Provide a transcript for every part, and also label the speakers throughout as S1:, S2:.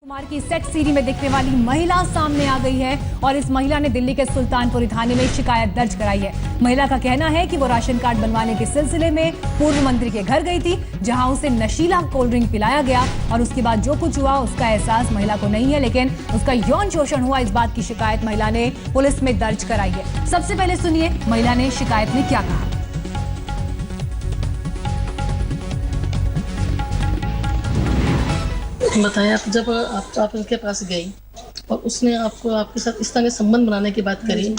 S1: कुमार की set CD में दिखने वाली महिला सामने आ गई है और इस महिला ने दिल्ली के सुल्तानपुरी थाने में शिकायत दर्ज कराई है। महिला का कहना है कि वो राशन कार्ड बनवाने के सिलसिले में पूर्व मंत्री के घर गई थी, जहां उसे नशीला कोल्ड ड्रिंक पिलाया गया और उसके बाद जो कुछ हुआ उसका एहसास महिला को नहीं है, लेकिन उसका यौन शोषण हुआ इस बात की शिकायत महिला ने पुलिस में दर्ज कराई है। सबसे पहले सुनिए महिला ने शिकायत में क्या कहा।
S2: बताएं, आप जब आप उनके पास गई और उसने आपको आपके साथ इस तरह के संबंध बनाने की बात करी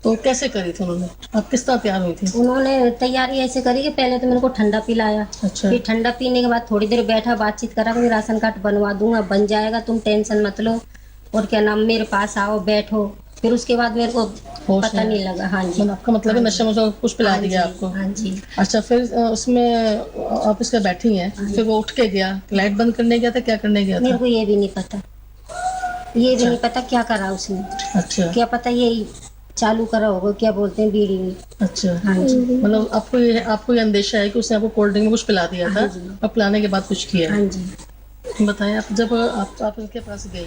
S2: तो कैसे करी थी उन्होंने? आप किस तरह तैयार हुई थी?
S3: उन्होंने तैयारी ऐसे करी कि पहले तो मेरे को ठंडा पिलाया।
S2: अच्छा।
S3: फिर ठंडा पीने के बाद थोड़ी देर बैठा, बातचीत करा कि राशन कार्ड बनवा दूंगा, बन जाएगा, तुम टेंशन मत लो, और क्या नाम, मेरे पास आओ, बैठो। फिर उसके बाद मेरे को पता नहीं लगा। हाँ जी।
S2: आपका मतलब है नशे में कुछ पिला दिया आपको?
S3: हाँ जी।
S2: अच्छा, फिर उसमें आप इसके बैठी हैं, फिर वो उठ के गया, लाइट बंद करने गया था, क्या करने गया था?
S3: मेरे को ये भी नहीं पता, ये भी नहीं पता क्या करा उसने।
S2: अच्छा।
S3: क्या पता ये चालू करा होगा, क्या बोलते हैं, बीड़ी में।
S2: अच्छा।
S3: हाँ जी।
S2: मतलब आपको ये अंदेशा है कि उसने आपको कोल्ड ड्रिंक में कुछ पिला दिया था और पिलाने के बाद कुछ किया?
S3: हाँ जी।
S2: बताएं, आप जब आप उनके पास गई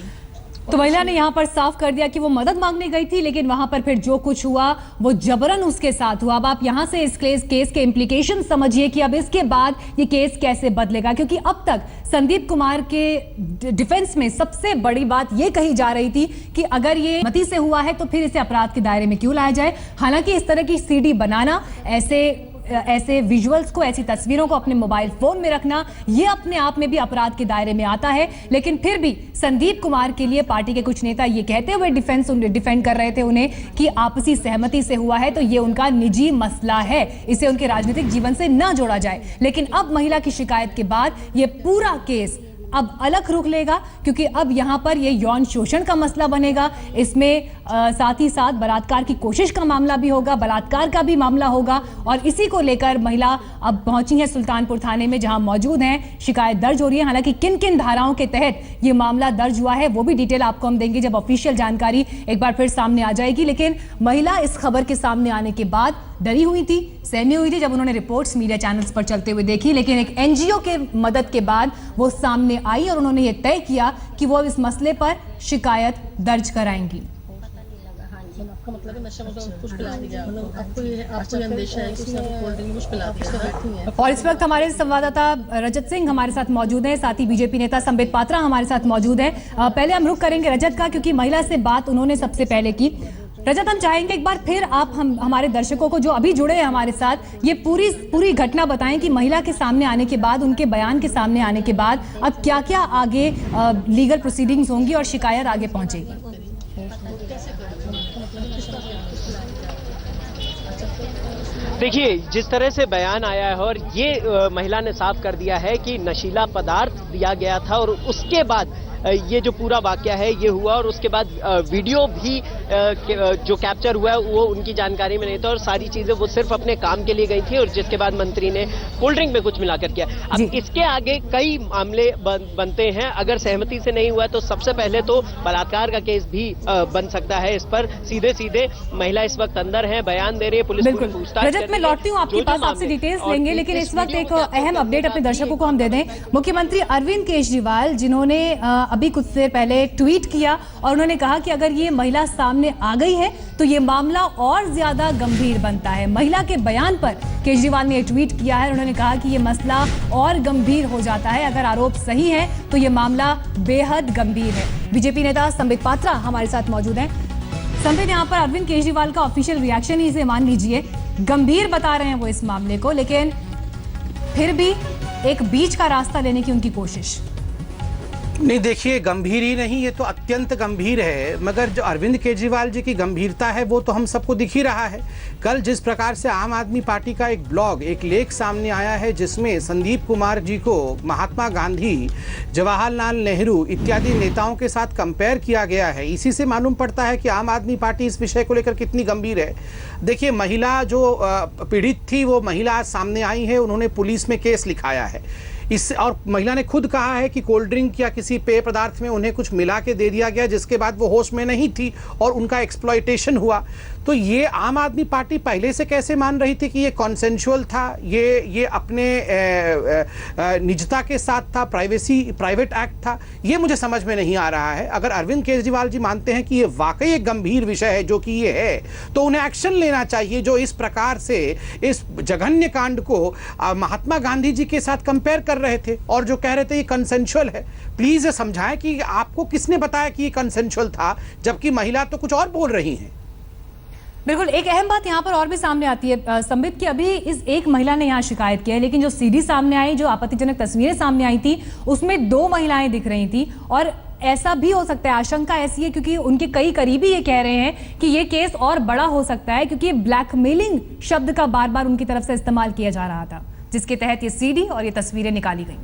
S1: तो महिला ने यहाँ पर साफ कर दिया कि वो मदद मांगने गई थी, लेकिन वहां पर फिर जो कुछ हुआ वो जबरन उसके साथ हुआ। अब आप यहाँ से इस केस के इम्प्लीकेशन समझिए कि अब इसके बाद ये केस कैसे बदलेगा, क्योंकि अब तक संदीप कुमार के डिफेंस में सबसे बड़ी बात ये कही जा रही थी कि अगर ये मती से हुआ है तो फिर इसे अपराध के दायरे में क्यों लाया जाए। हालांकि इस तरह की सीडी बनाना, ऐसे विजुअल्स को, ऐसी तस्वीरों को अपने मोबाइल फोन में रखना, ये अपने आप में भी अपराध के दायरे में आता है। लेकिन फिर भी संदीप कुमार के लिए पार्टी के कुछ नेता ये कहते हुए डिफेंड कर रहे थे उन्हें कि आपसी सहमति से हुआ है तो ये उनका निजी मसला है, इसे उनके राजनीतिक जीवन से न जोड़ा जाए। लेकिन अब महिला की शिकायत के बाद ये पूरा केस अब अलग रुख लेगा, क्योंकि अब यहां पर ये यौन शोषण का मसला बनेगा। इसमें साथ ही साथ बलात्कार की कोशिश का मामला भी होगा, बलात्कार का भी मामला होगा, और इसी को लेकर महिला अब पहुंची है सुल्तानपुर थाने में, जहां मौजूद हैं, शिकायत दर्ज हो रही है। हालांकि किन किन धाराओं के तहत ये मामला दर्ज हुआ है वो भी डिटेल आपको हम देंगे जब ऑफिशियल जानकारी एक बार फिर सामने आ जाएगी। लेकिन महिला इस खबर के सामने आने के बाद डरी हुई थी, सहमी हुई थी जब उन्होंने रिपोर्ट्स मीडिया चैनल्स पर चलते हुए देखी, लेकिन एक एनजीओ के मदद के बाद वो सामने आई और उन्होंने ये तय किया कि वो इस मसले पर शिकायत दर्ज कराएंगी।
S2: आपका मतलब है नशा में कुछ पिला दिया, मतलब आपको ये अंदेशा है कि उसने आपको कोल्ड ड्रिंक में कुछ पिला दिया।
S1: और इस वक्त हमारे संवाददाता रजत सिंह हमारे साथ मौजूद हैं, साथ ही बीजेपी नेता संबित पात्रा हमारे साथ मौजूद हैं। पहले हम रुख करेंगे रजत का, क्योंकि महिला से बात उन्होंने सबसे पहले की। रजत, हम चाहेंगे एक बार फिर आप हमारे दर्शकों को जो अभी जुड़े हैं हमारे साथ, ये पूरी घटना बताएं कि महिला के सामने आने के बाद, उनके बयान के सामने आने के बाद अब क्या क्या आगे लीगल प्रोसीडिंग्स होंगी और शिकायत आगे पहुंचेगी।
S4: देखिए, जिस तरह से बयान आया है और ये महिला ने साफ कर दिया है कि नशीला पदार्थ दिया गया था और उसके बाद ये जो पूरा वाकया है ये हुआ, और उसके बाद वीडियो भी जो कैप्चर हुआ है वो उनकी जानकारी में नहीं था और सारी चीजें वो सिर्फ अपने काम के लिए गई थी, और जिसके बाद मंत्री ने कोल्ड ड्रिंक में कुछ मिलाकर किया। अब इसके आगे कई मामले बनते हैं। अगर सहमति से नहीं हुआ तो सबसे पहले तो बलात्कार का केस भी बन सकता है। इस पर सीधे महिला इस वक्त अंदर है, बयान दे रही है, पुलिस पूछताछ।
S1: रजत, मैं लौटती हूँ आपके पास, आपसे डिटेल्स लेंगे, लेकिन इस वक्त एक अहम अपडेट अपने दर्शकों को हम दे दें। मुख्यमंत्री अरविंद केजरीवाल, जिन्होंने अभी कुछ देर पहले ट्वीट किया और उन्होंने कहा कि अगर ये महिला सामने आ गई है तो ये मामला और ज्यादा गंभीर बनता है। महिला के बयान पर केजरीवाल ने ट्वीट किया है, उन्होंने कहा कि ये मसला और गंभीर हो जाता है, अगर आरोप सही है तो ये मामला बेहद गंभीर है। बीजेपी नेता संबित पात्रा हमारे साथ मौजूद हैं। संबित, यहाँ पर अरविंद केजरीवाल का ऑफिशियल रिएक्शन ही इसे मान लीजिए, गंभीर बता रहे हैं वो इस मामले को, लेकिन फिर भी एक बीच का रास्ता लेने की उनकी कोशिश।
S5: नहीं, देखिए, गंभीर ही नहीं, ये तो अत्यंत गंभीर है, मगर जो अरविंद केजरीवाल जी की गंभीरता है वो तो हम सबको दिख ही रहा है। कल जिस प्रकार से आम आदमी पार्टी का एक ब्लॉग, एक लेख सामने आया है जिसमें संदीप कुमार जी को महात्मा गांधी, जवाहरलाल नेहरू इत्यादि नेताओं के साथ कंपेयर किया गया है, इसी से मालूम पड़ता है कि आम आदमी पार्टी इस विषय को लेकर कितनी गंभीर है। देखिए, महिला जो पीड़ित थी वो महिला आज सामने आई है, उन्होंने पुलिस में केस लिखाया है। इस और महिला ने खुद कहा है कि कोल्ड ड्रिंक या किसी पेय पदार्थ में उन्हें कुछ मिला के दे दिया गया, जिसके बाद वो होश में नहीं थी और उनका एक्सप्लॉयटेशन हुआ। तो ये आम आदमी पार्टी पहले से कैसे मान रही थी कि ये कॉन्सेंशुअल था, ये अपने निजता के साथ था, प्राइवेट एक्ट था? ये मुझे समझ में नहीं आ रहा है। अगर अरविंद केजरीवाल जी मानते हैं कि ये वाकई एक गंभीर विषय है जो कि ये है, तो उन्हें एक्शन लेना चाहिए। जो इस प्रकार से इस जघन्य कांड को महात्मा गांधी जी के साथ कंपेयर कर रहे थे और जो कह रहे थे ये कंसेंशुअल है, प्लीज समझाएं कि आपको किसने बताया कि ये कंसेंशुअल था, जबकि महिला तो कुछ और बोल रही हैं।
S1: बिल्कुल, एक अहम बात यहाँ पर और भी सामने आती है संबित, कि अभी इस एक महिला ने यहाँ शिकायत की है, लेकिन जो सीडी सामने आई, जो आपत्तिजनक तस्वीरें सामने आई थी, उसमें 2 महिलाएं दिख रही थी। और ऐसा भी हो सकता है, आशंका ऐसी है क्योंकि उनके कई करीबी ये कह रहे हैं कि ये केस और बड़ा हो सकता है, क्योंकि ब्लैकमेलिंग शब्द का बार बार उनकी तरफ से इस्तेमाल किया जा रहा था, जिसके तहत ये सीडी और ये तस्वीरें निकाली गई।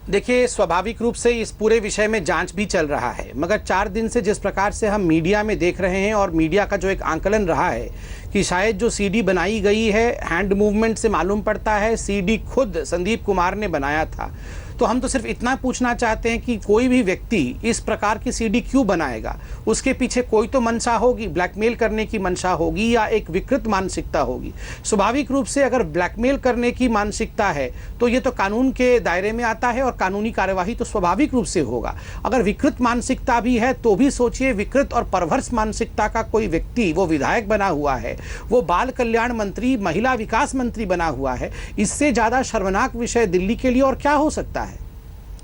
S5: देखिए, स्वाभाविक रूप से इस पूरे विषय में जांच भी चल रहा है, मगर 4 दिन से जिस प्रकार से हम मीडिया में देख रहे हैं और मीडिया का जो एक आंकलन रहा है कि शायद जो सीडी बनाई गई है, हैंड मूवमेंट से मालूम पड़ता है सीडी खुद संदीप कुमार ने बनाया था। तो हम तो सिर्फ इतना पूछना चाहते हैं कि कोई भी व्यक्ति इस प्रकार की सीडी क्यों बनाएगा? उसके पीछे कोई तो मंशा होगी, ब्लैकमेल करने की मंशा होगी या एक विकृत मानसिकता होगी। स्वाभाविक रूप से अगर ब्लैकमेल करने की मानसिकता है तो ये तो कानून के दायरे में आता है और कानूनी कार्यवाही तो स्वाभाविक रूप से होगा। अगर विकृत मानसिकता भी है तो भी सोचिए, विकृत और परवर्स मानसिकता का कोई व्यक्ति, वो विधायक बना हुआ है, वो बाल कल्याण मंत्री, महिला विकास मंत्री बना हुआ है, इससे ज्यादा शर्मनाक विषय दिल्ली के लिए और क्या हो सकता है?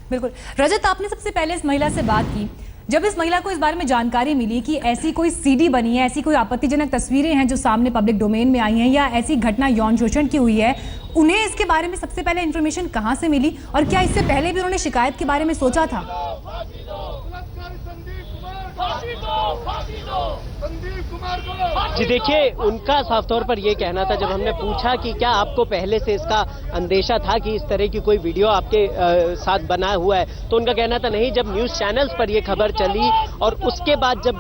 S1: बिल्कुल। रजत, आपने सबसे पहले इस महिला से बात की, जब इस महिला को इस बारे में जानकारी मिली कि ऐसी कोई सीडी बनी है, ऐसी कोई आपत्तिजनक तस्वीरें हैं जो सामने पब्लिक डोमेन में आई हैं, या ऐसी घटना यौन शोषण की हुई है, उन्हें इसके बारे में सबसे पहले इंफॉर्मेशन कहां से मिली और क्या इससे पहले भी उन्होंने शिकायत के बारे में सोचा था?
S4: जी देखिए, उनका साफ तौर पर यह कहना था, जब हमने पूछा कि क्या आपको पहले से इसका अंदेशा था कि इस तरह की कोई वीडियो आपके साथ बना हुआ है, तो उनका कहना था नहीं। जब न्यूज़ चैनल्स पर यह खबर चली और उसके बाद जब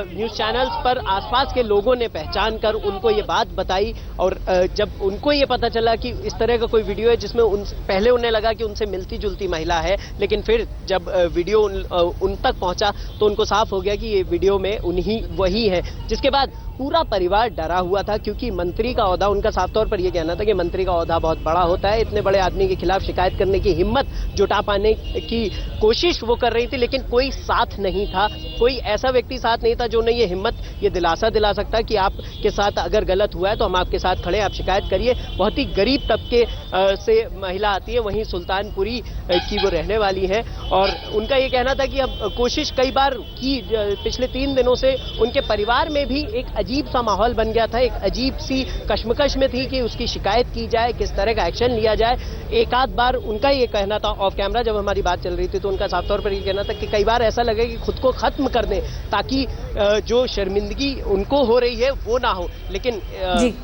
S4: न्यूज़ चैनल्स पर आसपास के लोगों ने पहचान कर उनको ये बात बताई और जब उनको ये पता चला कि इस तरह का कोई वीडियो है जिसमें पहले उन्हें लगा कि उनसे मिलती जुलती महिला है, लेकिन फिर जब वीडियो उन तक पहुंचा तो उनको साफ हो गया कि ये वीडियो में वही है, जिसके बाद पूरा परिवार डरा हुआ था, क्योंकि मंत्री का ओहदा, उनका साफ तौर पर यह कहना था कि मंत्री का ओहदा बहुत बड़ा होता है, इतने बड़े आदमी के खिलाफ शिकायत करने की हिम्मत जुटा पाने की कोशिश वो कर रही थी, लेकिन कोई साथ नहीं था, कोई ऐसा व्यक्ति साथ नहीं था जो उन्हें ये हिम्मत, ये दिलासा दिला सकता कि आपके साथ अगर गलत हुआ है तो हम आपके साथ खड़े, आप शिकायत करिए। बहुत ही गरीब तबके से महिला आती है, वहीं सुल्तानपुरी की वो रहने वाली है और उनका ये कहना था कि अब कोशिश कई बार की, पिछले 3 दिनों से उनके परिवार में भी एक अजीब सा माहौल बन गया था, एक अजीब सी कश्मकश में थी कि उसकी शिकायत की जाए, किस तरह का एक्शन लिया जाए। एक आध बार उनका ये कहना था ऑफ कैमरा, जब हमारी बात चल रही थी, तो उनका साफ तौर पर ये कहना था कि कई बार ऐसा लगे कि खुद को खत्म कर दें ताकि जो शर्मिंदगी उनको हो रही है वो ना हो। लेकिन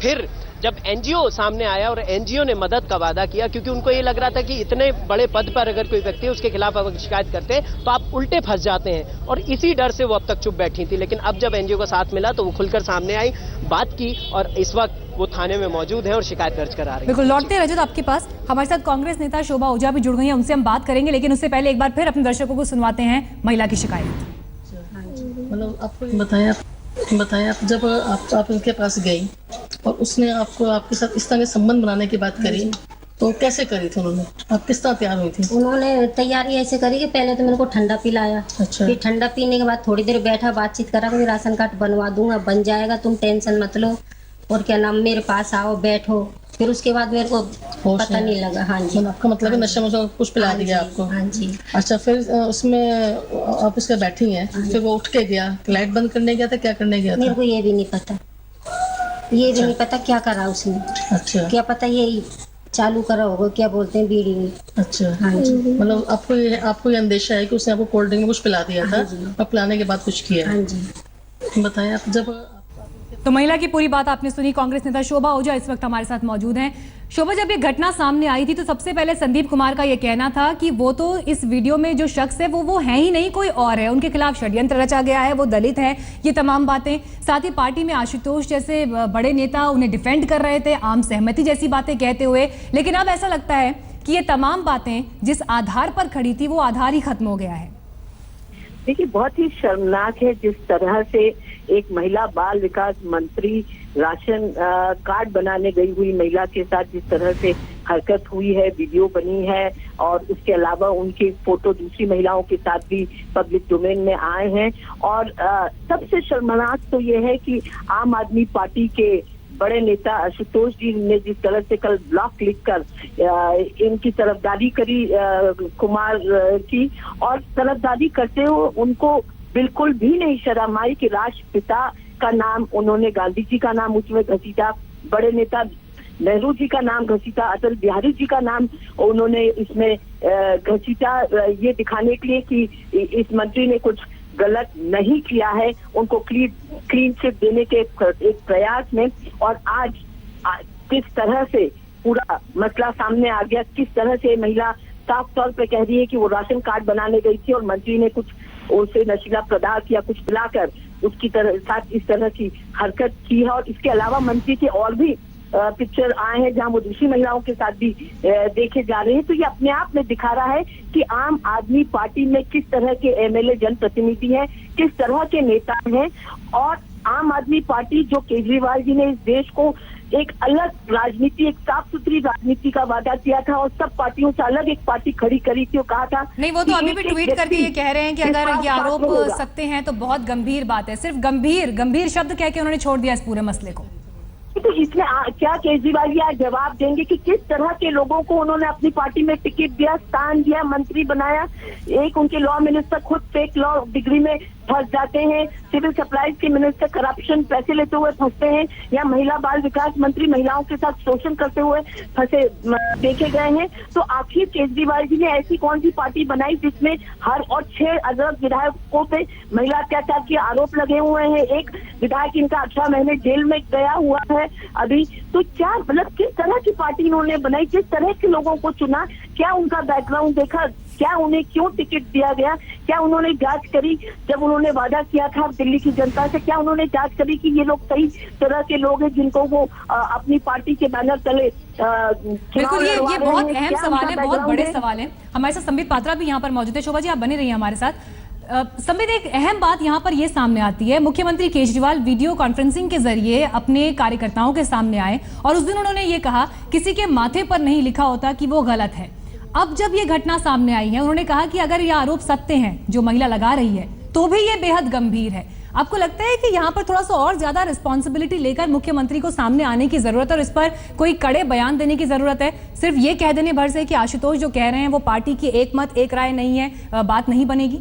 S4: फिर जब एनजीओ सामने आया और एनजीओ ने मदद का वादा किया, क्योंकि उनको ये लग रहा था कि इतने बड़े पद पर अगर कोई व्यक्ति उसके खिलाफ अगर शिकायत करते हैं तो आप उल्टे फंस जाते हैं, और इसी डर से वो अब तक चुप बैठी थी। लेकिन अब जब एनजीओ का साथ मिला तो वो खुलकर सामने आई, बात की और इस वक्त वो थाने में मौजूद है और शिकायत दर्ज करा रही है।
S1: बिल्कुल, लौटते रजत आपके पास, हमारे साथ कांग्रेस नेता शोभा ओझा भी जुड़ गई हैं, उनसे हम बात करेंगे, लेकिन उससे पहले एक बार फिर अपने दर्शकों को सुनवाते हैं महिला की शिकायत।
S2: मतलब आपको बताएं आप जब आप उनके पास गई और उसने आपके साथ इस तरह के संबंध बनाने की बात करी, तो कैसे करी थी उन्होंने? आप किस तरह तैयार हुई थी?
S3: उन्होंने तैयारी ऐसे करी कि पहले तो मेरे को ठंडा पिलाया,
S2: अच्छा।
S3: फिर ठंडा पीने के बाद थोड़ी देर बैठा, बातचीत करा, कोई राशन कार्ड बनवा दूंगा, बन जाएगा, तुम टेंशन मत लो, और क्या नाम, मेरे पास आओ, बैठो। फिर उसके बाद मेरे को पता नहीं लगा। हाँ जी।
S2: आपका मतलब है नशा मुझे कुछ पिला दिया आपको?
S3: हाँ जी।
S2: अच्छा, फिर उसमें आप उसके बैठी हैं, फिर वो उठ के गया, लाइट बंद करने गया था, क्या करने गया था?
S3: मेरे को ये भी नहीं पता, ये भी नहीं पता क्या करा उसने।
S2: अच्छा।
S3: क्या पता ये चालू करा होगा, क्या बोलते हैं, बीड़ी में।
S2: अच्छा।
S3: हाँ जी।
S2: मतलब आपको ये अंदेशा है कि उसने आपको कोल्ड ड्रिंक में कुछ पिला दिया था और पिलाने के बाद कुछ किया?
S3: हाँ जी।
S2: बताएं आप जब
S1: तो महिला की पूरी बात आपने सुनी। कांग्रेस नेता शोभा ओझा इस वक्त हमारे साथ मौजूद हैं। शोभा, जब ये घटना सामने आई थी तो सबसे पहले संदीप कुमार का ये कहना था कि वो तो इस वीडियो में जो शख्स है वो है ही नहीं, कोई और है, उनके खिलाफ षड्यंत्र रचा गया है, वो दलित है, ये तमाम बातें। साथ ही पार्टी में आशुतोष जैसे बड़े नेता उन्हें डिफेंड कर रहे थे, आम सहमति जैसी बातें कहते हुए। लेकिन अब ऐसा लगता है कि ये तमाम बातें जिस आधार पर खड़ी थी वो आधार ही खत्म हो गया है?
S6: देखिए, बहुत ही शर्मनाक है जिस तरह से एक महिला बाल विकास मंत्री राशन कार्ड बनाने गई हुई महिला के साथ जिस तरह से हरकत हुई है, वीडियो बनी है, और उसके अलावा उनके फोटो दूसरी महिलाओं के साथ भी पब्लिक डोमेन में आए हैं। और सबसे शर्मनाक तो ये है कि आम आदमी पार्टी के बड़े नेता आशुतोष जी ने जिस तरह से कल ब्लॉक लिखकर इनकी तरफदारी करी कुमार की, और तरफदारी करते हुए उनको बिल्कुल भी नहीं शर्म आई कि राष्ट्रपिता का नाम उन्होंने, गांधी जी का नाम उसमें घसीटा, बड़े नेता नेहरू जी का नाम घसीटा, अटल बिहारी जी का नाम उन्होंने इसमें घसीटा, ये दिखाने के लिए कि इस मंत्री ने कुछ गलत नहीं किया है, उनको क्लीन चिट देने के एक प्रयास में। और आज किस तरह से पूरा मसला सामने आ गया, किस तरह से महिला साफ तौर पे कह रही है कि वो राशन कार्ड बनाने गई थी और मंत्री ने कुछ उसे नशीला पदार्थ या कुछ पिलाकर उसकी साथ इस तरह की हरकत की है। और इसके अलावा मंत्री के और भी पिक्चर आए हैं जहां वो दूसरी महिलाओं के साथ भी देखे जा रहे हैं। तो ये अपने आप में दिखा रहा है कि आम आदमी पार्टी में किस तरह के एमएलए जनप्रतिनिधि हैं, किस तरह के नेता हैं। और आम आदमी पार्टी, जो केजरीवाल जी ने इस देश को एक अलग राजनीति, एक साफ सुथरी राजनीति का वादा किया था और सब पार्टियों से अलग एक पार्टी खड़ी करी थी, और कहा था
S1: नहीं, वो तो अभी भी ट्वीट करके ये कह रहे हैं कि अगर ये आरोप सत्य हैं तो बहुत गंभीर बात है। सिर्फ गंभीर शब्द कह के उन्होंने छोड़ दिया इस पूरे मसले को।
S6: तो इसमें क्या केजरीवाल जी आज जवाब देंगे कि किस तरह के लोगों को उन्होंने अपनी पार्टी में टिकट दिया, स्थान दिया, मंत्री बनाया? एक उनके लॉ मिनिस्टर खुद फेक लॉ डिग्री में फंस जाते हैं, सिविल सप्लाईज के मिनिस्टर करप्शन पैसे लेते हुए फंसते हैं, या महिला बाल विकास मंत्री महिलाओं के साथ शोषण करते हुए फंसे देखे गए हैं। तो आखिर केजरीवाल जी ने ऐसी कौन सी पार्टी बनाई जिसमें हर और 6 अलग विधायकों पे महिला अत्याचार के आरोप लगे हुए हैं? एक विधायक इनका 18 महीने जेल में गया हुआ है अभी। तो क्या मतलब किस तरह की पार्टी इन्होंने बनाई, किस तरह के लोगों को चुना, क्या उनका बैकग्राउंड देखा, क्या उन्हें क्यों टिकट दिया गया, क्या उन्होंने जांच करी जब उन्होंने वादा किया था दिल्ली की जनता से? क्या उन्होंने जांच करी कि ये लोग सही तरह के लोग हैं जिनको वो अपनी पार्टी के बैनर तले
S1: बिल्कुल, ये बहुत अहम सवाल है, बहुत बड़े सवाल है। हमारे साथ संबित पात्रा भी यहाँ पर मौजूद है। शोभा जी, आप बने रहिए हमारे साथ। संबित, एक अहम बात यहाँ पर ये सामने आती है, मुख्यमंत्री केजरीवाल वीडियो कॉन्फ्रेंसिंग के जरिए अपने कार्यकर्ताओं के सामने आए और उस दिन उन्होंने ये कहा किसी के माथे पर नहीं लिखा होता कि वो गलत है। अब जब ये घटना सामने आई है, उन्होंने कहा कि अगर ये आरोप सत्य हैं जो महिला लगा रही है तो भी ये बेहद गंभीर है। आपको लगता है कि यहाँ पर थोड़ा सा और ज्यादा रिस्पॉन्सिबिलिटी लेकर मुख्यमंत्री को सामने आने की जरूरत है और इस पर कोई कड़े बयान देने की जरूरत है? सिर्फ ये कह देने भर से कि आशुतोष जो कह रहे हैं वो पार्टी की एक मत एक राय नहीं है, बात नहीं बनेगी?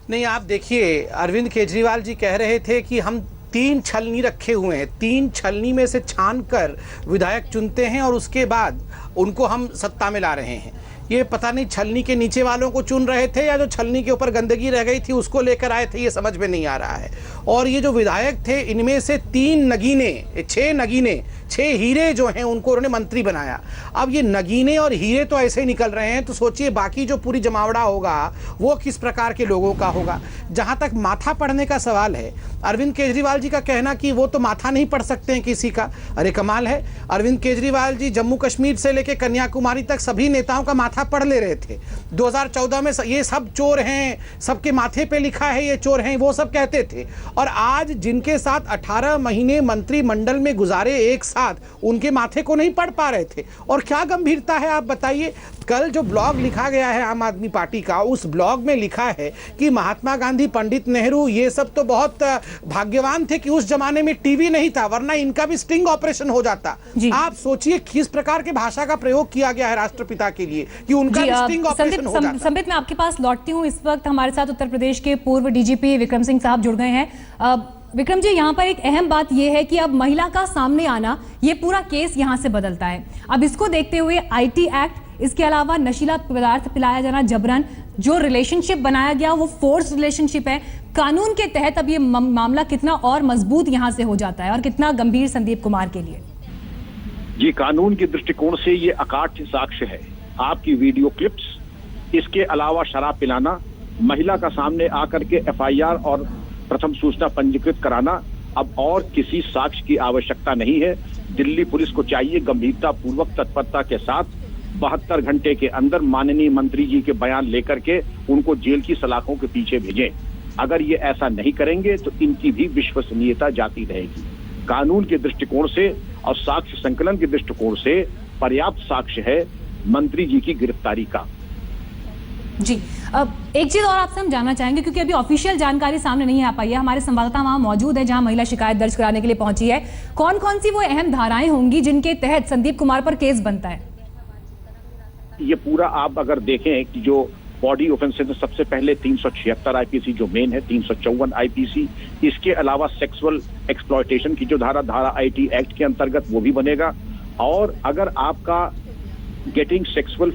S5: नहीं, आप देखिए, अरविंद केजरीवाल जी कह रहे थे कि हम 3 छलनी रखे हुए हैं, 3 छलनी में से छान कर विधायक चुनते हैं और उसके बाद उनको हम सत्ता में ला रहे हैं। ये पता नहीं छलनी के नीचे वालों को चुन रहे थे या जो छलनी के ऊपर गंदगी रह गई थी उसको लेकर आए थे, ये समझ में नहीं आ रहा है। और ये जो विधायक थे, इनमें से 6 नगीने 6 हीरे जो हैं उनको उन्होंने मंत्री बनाया। अब ये नगीने और हीरे तो ऐसे ही निकल रहे हैं, तो सोचिए बाकी जो पूरी जमावड़ा होगा वो किस प्रकार के लोगों का होगा। जहां तक माथा पढ़ने का सवाल है, अरविंद केजरीवाल जी का कहना कि वो तो माथा नहीं पढ़ सकते हैं किसी का, अरे कमाल है। अरविंद केजरीवाल जी जम्मू कश्मीर से लेकर कन्याकुमारी तक सभी नेताओं का माथा पढ़ ले रहे थे। 2014 में ये सब चोर हैं, सबके माथे पे लिखा है ये चोर हैं, वो सब कहते थे। और आज जिनके साथ 18 महीने मंत्रिमंडल में गुजारे एक साथ, उनके माथे को नहीं पढ़ पा रहे थे। और क्या गंभीरता है आप बताइए। कल जो ब्लॉग लिखा गया है आम आदमी पार्टी का, उस ब्लॉग में लिखा है कि महात्मा गांधी, पंडित नेहरू, ये सब तो बहुत भाग्यवान थे कि उस जमाने में टीवी नहीं था, वरना इनका भी स्टिंग ऑपरेशन हो जाता। आप सोचिए किस प्रकार के भाषा का प्रयोग किया गया है राष्ट्रपिता के लिए कि उनका भी स्टिंग ऑपरेशन हो जाता।
S1: संबित, मैं आपके पास लौटती हूँ। इस वक्त हमारे साथ उत्तर प्रदेश के पूर्व डीजीपी विक्रम सिंह साहब जुड़ गए हैं। विक्रम जी, यहाँ पर एक अहम बात यह है कि अब महिला का सामने आना, ये पूरा केस यहाँ से बदलता है। अब इसको देखते हुए आईटी एक्ट, इसके अलावा नशीला पदार्थ पिलाया जाना जबरन, जो रिलेशनशिप बनाया गया वो फोर्स रिलेशनशिप है, कानून के तहत अब ये मामला कितना और मजबूत यहाँ से हो जाता है और कितना गंभीर संदीप कुमार के लिए?
S7: जी, कानून के दृष्टिकोण से ये अकाट्य साक्ष्य है। आपकी वीडियो क्लिप्स, इसके अलावा शराब पिलाना, महिला का सामने आकर के एफआईआर और प्रथम सूचना पंजीकृत कराना, अब और किसी साक्ष्य की आवश्यकता नहीं है। दिल्ली पुलिस को चाहिए गंभीरता पूर्वक तत्परता के साथ 72 घंटे के अंदर माननीय मंत्री जी के बयान लेकर के उनको जेल की सलाखों के पीछे भेजें। अगर ये ऐसा नहीं करेंगे तो इनकी भी विश्वसनीयता जाती रहेगी। कानून के दृष्टिकोण से और साक्ष्य संकलन के दृष्टिकोण से पर्याप्त साक्ष्य है मंत्री जी की गिरफ्तारी का।
S1: जी, अब एक चीज और आपसे हम जानना चाहेंगे, क्योंकि अभी ऑफिशियल जानकारी सामने नहीं आ पाई है। हमारे संवाददाता वहां मौजूद है जहां महिला शिकायत दर्ज कराने के लिए पहुंची है। कौन कौन सी वो अहम धाराएं होंगी जिनके तहत संदीप कुमार पर केस बनता है?
S7: ये पूरा आप अगर देखें कि जो बॉडी ऑफेंसेस सबसे पहले 376 आईपीसी जो मेन है, 354 आईपीसी, इसके अलावा सेक्सुअल एक्सप्लॉयटेशन की जो धारा आईटी एक्ट के अंतर्गत वो भी बनेगा। और अगर आपका getting sexual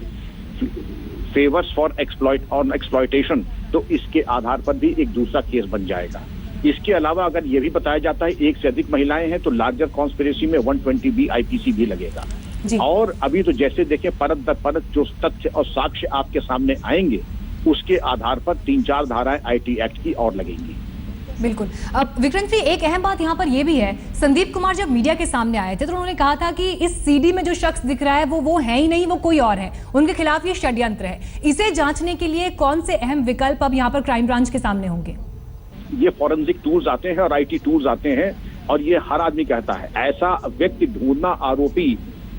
S7: favours for exploitation तो इसके आधार पर भी एक दूसरा केस बन जाएगा। इसके अलावा अगर ये भी बताया जाता है एक से अधिक महिलाएं हैं तो लार्जर कॉन्स्पिरेसी में 120B आईपीसी भी लगेगा। और अभी तो जैसे देखें परत दर परत जो तथ्य और साक्ष्य आपके सामने आएंगे उसके आधार पर 3-4 धाराएं आईटी एक्ट की और लगेंगी।
S1: बिल्कुल। अब विक्रम जी, एक अहम बात यहाँ पर यह भी है, संदीप कुमार जब मीडिया के सामने आए थे तो उन्होंने कहा था कि इस सीडी में जो शख्स दिख रहा है वो है ही नहीं, वो कोई और है, उनके खिलाफ ये षड्यंत्र है। इसे जांचने के लिए कौन से अहम विकल्प अब यहाँ पर क्राइम ब्रांच के सामने होंगे?
S7: ये फॉरेंसिक टूल्स आते हैं और आईटी टूल्स आते हैं और ये हर आदमी कहता है। ऐसा व्यक्ति ढूंढना, आरोपी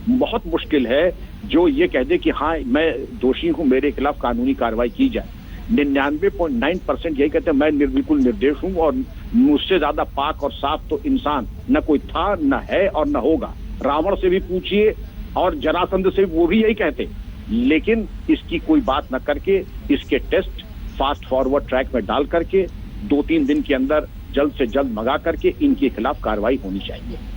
S7: बहुत मुश्किल है जो ये कह दे कि हाँ मैं दोषी हूं, मेरे खिलाफ कानूनी कार्रवाई की जाए। 99.9% यही कहते हैं मैं बिल्कुल निर्दोष हूं और मुझसे ज्यादा पाक और साफ तो इंसान न कोई था, न है और न होगा। रावण से भी पूछिए और जरासंध से वो भी यही कहते, लेकिन इसकी कोई बात न करके इसके टेस्ट फास्ट फॉरवर्ड ट्रैक में डाल करके 2-3 दिन के अंदर जल्द से जल्द मंगा करके इनके खिलाफ कार्रवाई होनी चाहिए।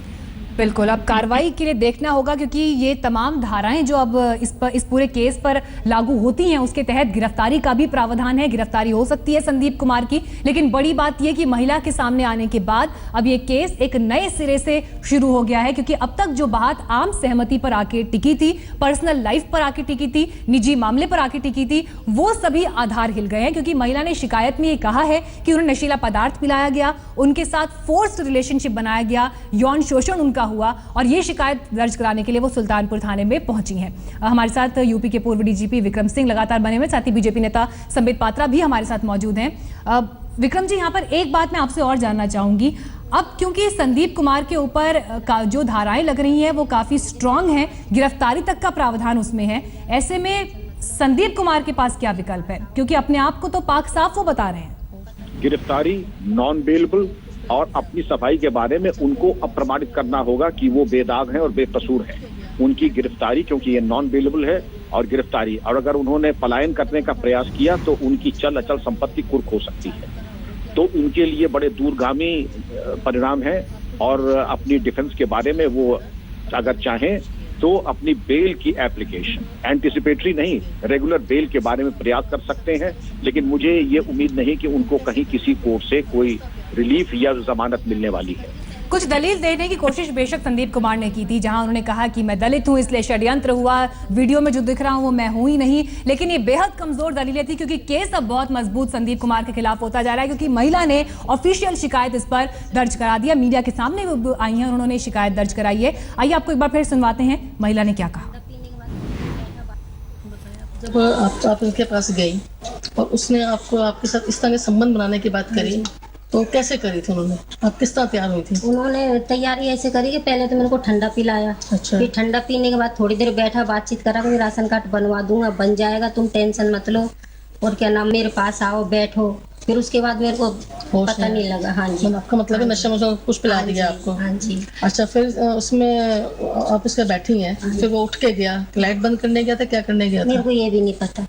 S1: बिल्कुल, अब कार्रवाई के लिए देखना होगा, क्योंकि ये तमाम धाराएं जो अब इस पूरे केस पर लागू होती हैं उसके तहत गिरफ्तारी का भी प्रावधान है। गिरफ्तारी हो सकती है संदीप कुमार की, लेकिन बड़ी बात यह कि महिला के सामने आने के बाद अब ये केस एक नए सिरे से शुरू हो गया है, क्योंकि अब तक जो बात आम सहमति पर आके टिकी थी, पर्सनल लाइफ पर आके टिकी थी, निजी मामले पर आके टिकी थी, वो सभी आधार हिल गए हैं। क्योंकि महिला ने शिकायत में ये कहा है कि उन्हें नशीला पदार्थ पिलाया गया, उनके साथ फोर्स्ड रिलेशनशिप बनाया गया, यौन शोषण उनका हुआ, और ये शिकायत दर्ज कराने के लिए वो सुल्तानपुर थाने में पहुंची हैं। हमारे साथ यूपी के पूर्व डीजीपी विक्रम सिंह लगातार बने हुए, साथ ही बीजेपी नेता संबित पात्रा भी हमारे साथ मौजूद हैं। विक्रम जी, यहाँ पर एक बात मैं आपसे और जानना चाहूंगी, अब क्योंकि संदीप कुमार के ऊपर जो धाराएं लग रही हैं वो काफी स्ट्रांग हैं, गिरफ्तारी तक का प्रावधान उसमें है, ऐसे में संदीप कुमार के पास क्या विकल्प है? क्योंकि अपने आप को तो पाक साफ वो बता रहे हैं।
S7: गिरफ्तारी, नॉन बेलेबल और अपनी सफाई के बारे में उनको अप्रमाणित करना होगा कि वो बेदाग हैं और बेकसूर हैं। उनकी गिरफ्तारी, क्योंकि ये नॉन बेलेबल है, और गिरफ्तारी, और अगर उन्होंने पलायन करने का प्रयास किया तो उनकी चल अचल संपत्ति कुर्क हो सकती है। तो उनके लिए बड़े दूरगामी परिणाम है और अपनी डिफेंस के बारे में वो अगर चाहें तो अपनी बेल की एप्लीकेशन, एंटिसिपेटरी नहीं, रेगुलर बेल के बारे में प्रयास कर सकते हैं। लेकिन मुझे ये उम्मीद नहीं कि उनको कहीं किसी कोर्ट से कोई रिलीफ या जमानत मिलने वाली है।
S1: कुछ दलील देने की कोशिश बेशक संदीप कुमार ने की थी, जहां उन्होंने कहा कि मैं दलित हूं इसलिए षड्यंत्र हुआ, वीडियो में जो दिख रहा हूं वो मैं हूं ही नहीं। लेकिन ये बेहद कमजोर दलीलें थी, क्योंकि केस अब बहुत मजबूत संदीप कुमार के खिलाफ होता जा रहा है, क्योंकि महिला ने ऑफिशियल शिकायत इस पर दर्ज करा दिया, मीडिया के सामने आई है, उन्होंने शिकायत दर्ज कराई है। आइए आपको एक बार फिर सुनवाते हैं महिला ने क्या कहा।
S2: जब आप इनके पास गई और उसने आपके साथ इस तरह के संबंध बनाने की बात करी तो कैसे करी थी उन्होंने? आप किस तरह तैयार हुई थी?
S3: उन्होंने तैयारी ऐसे करी कि पहले तो मेरे को ठंडा पिलाया।
S2: अच्छा।
S3: फिर ठंडा पीने के बाद थोड़ी देर बैठा, बातचीत करा, कोई राशन कार्ड बनवा दूंगा, बन जाएगा, तुम टेंशन मत लो, और क्या नाम, मेरे पास आओ, बैठो। फिर उसके बाद मेरे को पता नहीं लगा। हाँ जी।
S2: आपका मतलब है नशा में कुछ पिला दिया आपको?
S3: हाँ जी।
S2: अच्छा, फिर उसमें आप उसके बैठी हैं, फिर वो उठ के गया, लाइट बंद करने गया था, क्या करने गया था?
S3: मेरे को ये भी नहीं पता।